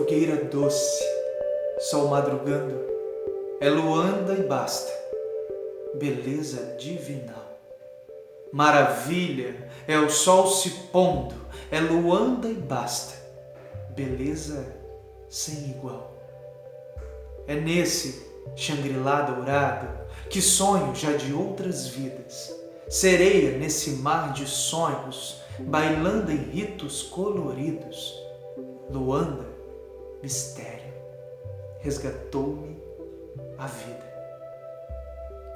fogueira doce, sol madrugando, é luanda e basta, beleza divinal. Maravilha é o sol se pondo, é luanda e basta, beleza sem igual. É nesse Xangri-Lá dourado que sonho já de outras vidas, sereia nesse mar de sonhos, bailando em ritos coloridos. Luanda, mistério, resgatou-me a vida.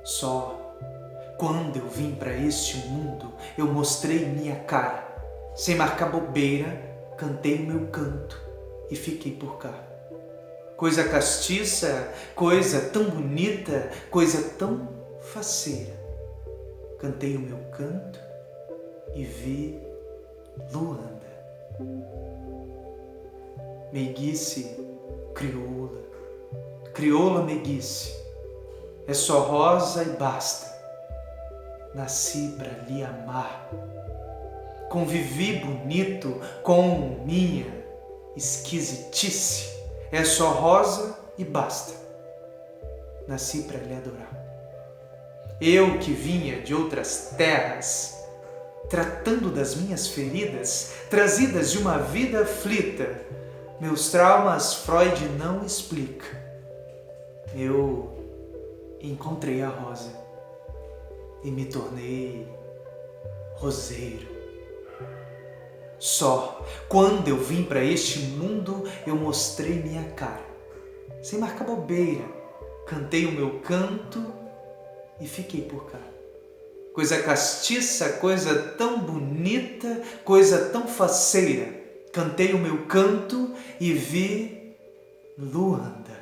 Só quando eu vim para este mundo, eu mostrei minha cara. Sem marcar bobeira, cantei o meu canto e fiquei por cá. Coisa castiça, coisa tão bonita, coisa tão faceira. Cantei o meu canto e vi Luanda. Meiguice crioula, crioula meiguice, é só rosa e basta. Nasci pra lhe amar, convivi bonito com minha esquisitice, é só rosa e basta. Nasci pra lhe adorar. Eu que vinha de outras terras, tratando das minhas feridas, trazidas de uma vida aflita, meus traumas Freud não explica. Eu encontrei a rosa e me tornei roseiro. Só quando eu vim para este mundo eu mostrei minha cara. Sem marcar bobeira, cantei o meu canto e fiquei por cá. Coisa castiça, coisa tão bonita, coisa tão faceira. Cantei o meu canto e vi Luanda.